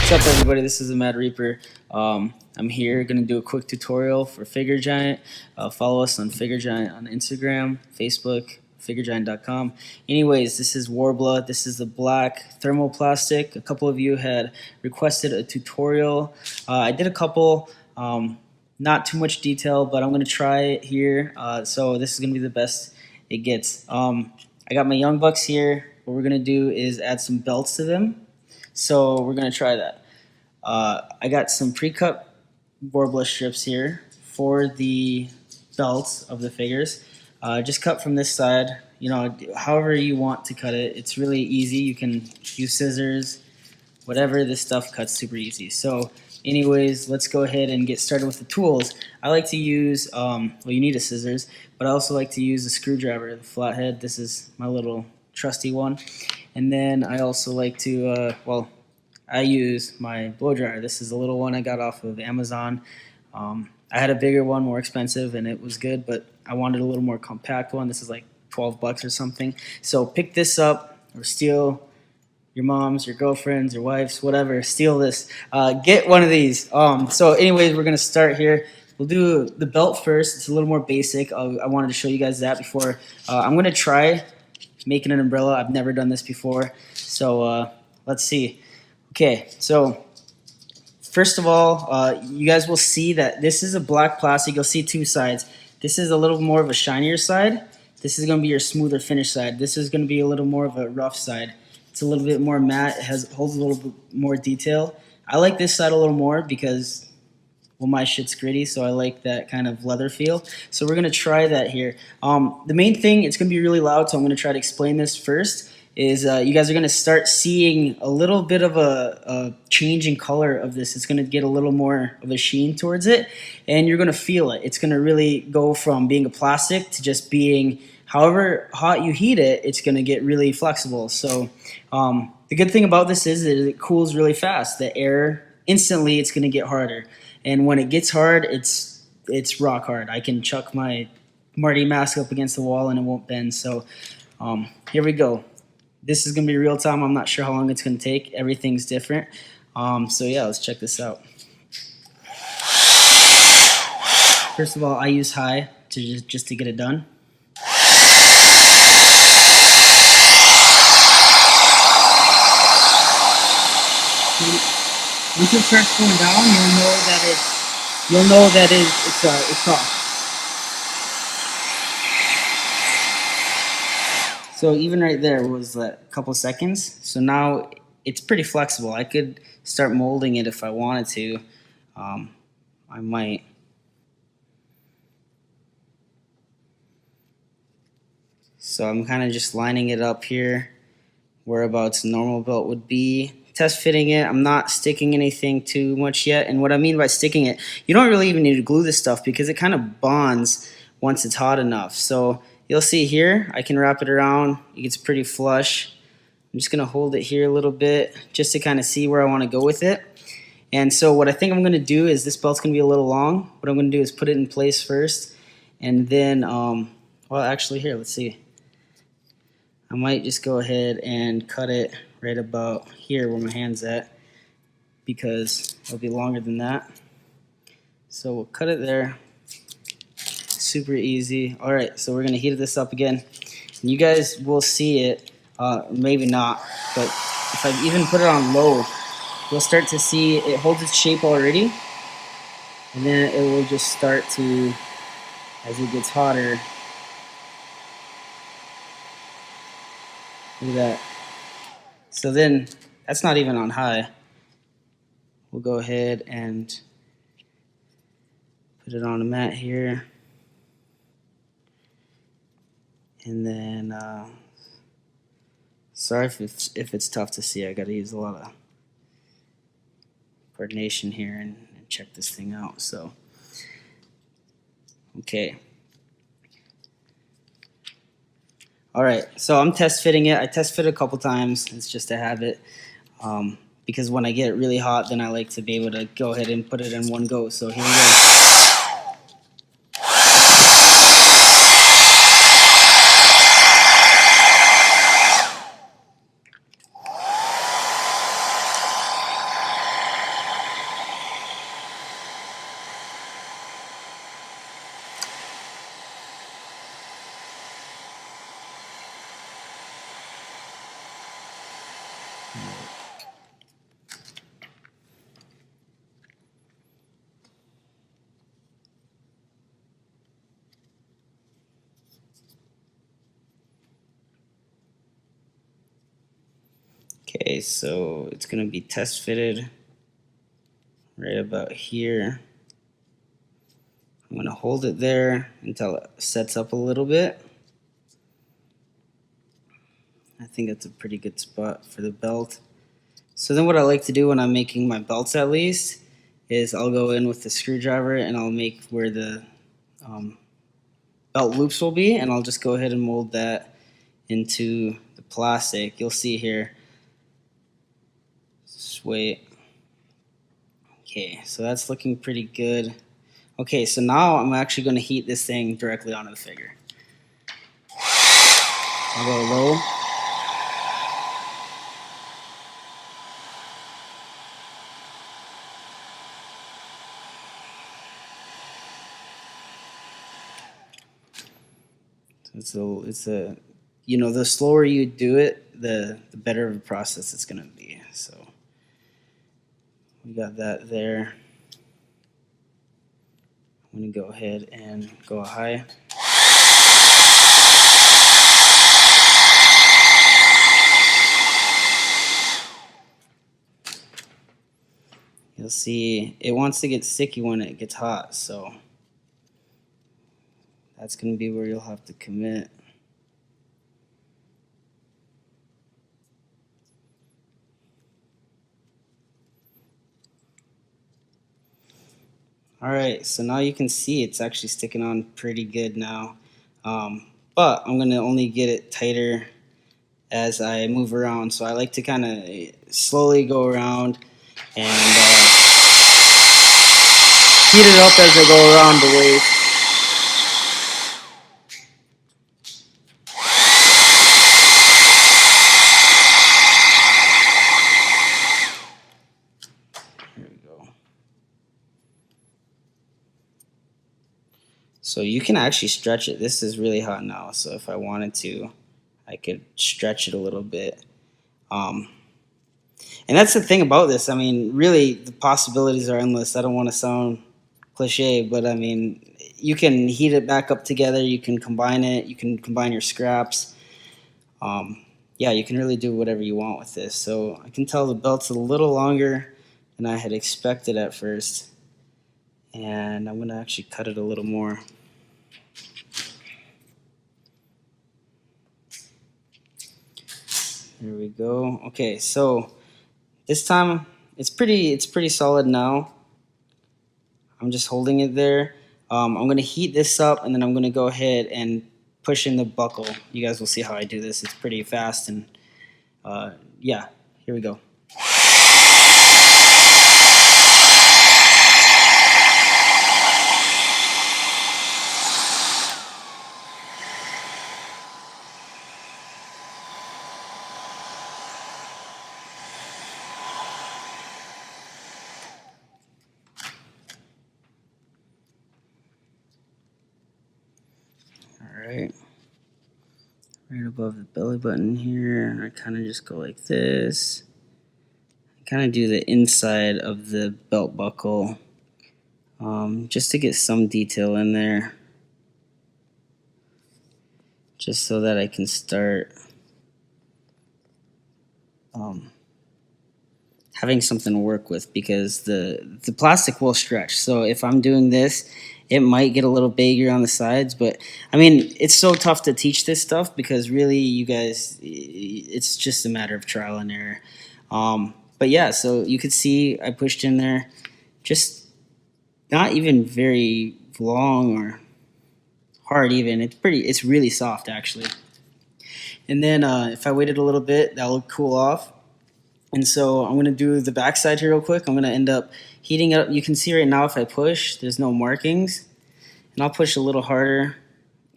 What's up, everybody? This is the Mad Reaper. I'm here going to do a quick tutorial for Figure Giant. Follow us on Figure Giant on Instagram, Facebook, figuregiant.com. Anyways, this is Worbla. This is the black thermoplastic. A couple of you had requested a tutorial. I did a couple, not too much detail, but I'm going to try it here. So this is going to be the best it gets. I got my Young Bucks here. What we're going to do is add some belts to them. So we're going to try that. I got some pre-cut Worbla strips here for the belts of the figures. Just cut from this side, you know, however you want to cut it. It's really easy. You can use scissors, whatever. This stuff cuts super easy. So anyways, let's go ahead and get started with the tools. I like to use, well, you need a scissors, but I also like to use a screwdriver, the flathead. This is my little trusty one. And then I also like to, well, I use my blow dryer. This is a little one I got off of Amazon. I had a bigger one, more expensive, and it was good, but I wanted a little more compact one. This is like 12 bucks or something. So pick this up or steal your mom's, your girlfriend's, your wife's, whatever. Steal this. Get one of these. So anyways, we're going to start here. We'll do the belt first. It's a little more basic. I wanted to show you guys that before. I'm going to try making an umbrella. I've never done this before. So let's see. Okay, so first of all, you guys will see that this is a black plastic. You'll see two sides. This is a little more of a shinier side. This is going to be your smoother finish side. This is going to be a little more of a rough side. It's a little bit more matte. It holds a little bit more detail. I like this side a little more because, well, my shit's gritty, so I like that kind of leather feel. So we're going to try that here. The main thing, it's going to be really loud, so I'm going to try to explain this first. Is you guys are going to start seeing a little bit of a change in color of this. It's going to get a little more of a sheen towards it, and you're going to feel it. It's going to really go from being a plastic to just being, however hot you heat it, it's going to get really flexible. So the good thing about this is that it cools really fast. The air, instantly it's going to get harder. And when it gets hard, it's rock hard. I can chuck my Marty mask up against the wall and it won't bend. So here we go. This is going to be real time. I'm not sure how long it's going to take. Everything's different. So yeah, let's check this out. First of all, I use high to just to get it done. Once it starts going down, you'll know that it's off. So even right there was a couple seconds. So now it's pretty flexible. I could start molding it if I wanted to. I might. So I'm kind of just lining it up here whereabouts normal belt would be. Test fitting it. I'm not sticking anything too much yet. And what I mean by sticking it, you don't really even need to glue this stuff because it kind of bonds once it's hot enough. So you'll see here, I can wrap it around. It gets pretty flush. I'm just going to hold it here a little bit just to kind of see where I want to go with it. And so what I think I'm going to do is this belt's going to be a little long. What I'm going to do is put it in place first. And then, well, actually here, let's see. I might just go ahead and cut it right about here where my hand's at because it'll be longer than that. So we'll cut it there. Super easy. All right, so we're going to heat this up again. And you guys will see it, maybe not, but if I even put it on low, you'll start to see it holds its shape already. And then it will just start to, as it gets hotter, look at that. So then, that's not even on high. We'll go ahead and put it on a mat here. And then, sorry if it's tough to see. I got to use a lot of coordination here and check this thing out. So, okay. All right, so I'm test fitting it. I test fit a couple times. It's just a habit. Because when I get it really hot, then I like to be able to go ahead and put it in one go. So here we go. Okay, so it's going to be test fitted right about here. I'm going to hold it there until it sets up a little bit. I think that's a pretty good spot for the belt. So then what I like to do when I'm making my belts at least is I'll go in with the screwdriver and I'll make where the belt loops will be, and I'll just go ahead and mold that into the plastic. You'll see here. Just wait. Okay, so that's looking pretty good. Okay, so now I'm actually going to heat this thing directly onto the figure. I'll go low. It's a you know, the slower you do it, the better of a process it's going to be. So we got that there. I'm going to go ahead and go high. You'll see it wants to get sticky when it gets hot, so that's going to be where you'll have to commit. Alright, so now you can see it's actually sticking on pretty good now. But I'm going to only get it tighter as I move around. So I like to kind of slowly go around and heat it up as I go around the waist. Here we go. So you can actually stretch it. This is really hot now, so if I wanted to, I could stretch it a little bit. And that's the thing about this. I mean, really, the possibilities are endless. I don't want to sound cliche, but I mean, you can heat it back up together. You can combine it. You can combine your scraps. Yeah, you can really do whatever you want with this. So I can tell the belt's a little longer than I had expected at first. And I'm going to actually cut it a little more. There we go. Okay, so this time it's pretty solid now. I'm just holding it there. I'm going to heat this up, and then I'm going to go ahead and push in the buckle. You guys will see how I do this. It's pretty fast, and yeah, here we go. Alright, right above the belly button here, I kind of just go like this. I kind of do the inside of the belt buckle just to get some detail in there, just so that I can start having something to work with, because the plastic will stretch. So if I'm doing this, it might get a little bigger on the sides, but I mean, it's so tough to teach this stuff because really, you guys, it's just a matter of trial and error. But yeah, so you could see I pushed in there, just not even very long or hard even. It's really soft actually. And then if I waited a little bit, that will cool off. And so I'm going to do the back side here real quick. I'm going to end up heating it up. You can see right now if I push, there's no markings. And I'll push a little harder,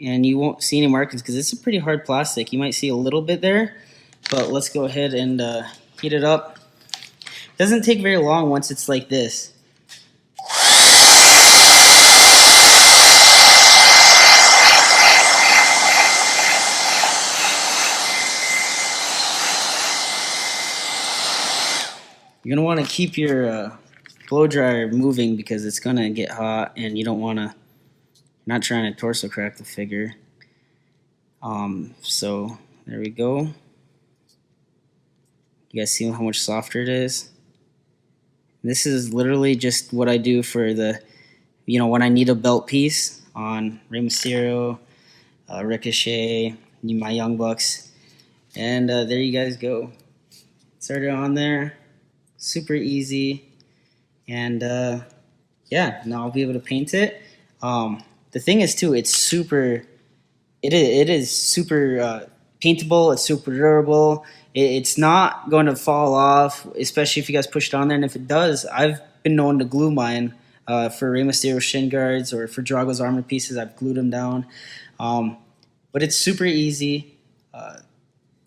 and you won't see any markings because it's a pretty hard plastic. You might see a little bit there, but let's go ahead and heat it up. It doesn't take very long once it's like this. You're going to want to keep your blow dryer moving because it's going to get hot, and you don't want to, not trying to torso crack the figure. So there we go. You guys see how much softer it is? This is literally just what I do for the, when I need a belt piece on Rey Mysterio, Ricochet, my Young Bucks. And there you guys go. Start it on there. Super easy. And yeah, now I'll be able to paint it. The thing is, too, it's super. It is super paintable. It's super durable. It's not going to fall off, especially if you guys push it on there. And if it does, I've been known to glue mine for Rey Mysterio shin guards or for Drago's armor pieces. I've glued them down. But it's super easy.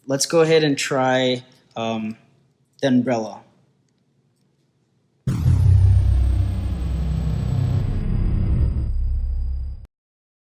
Let's go ahead and try the umbrella.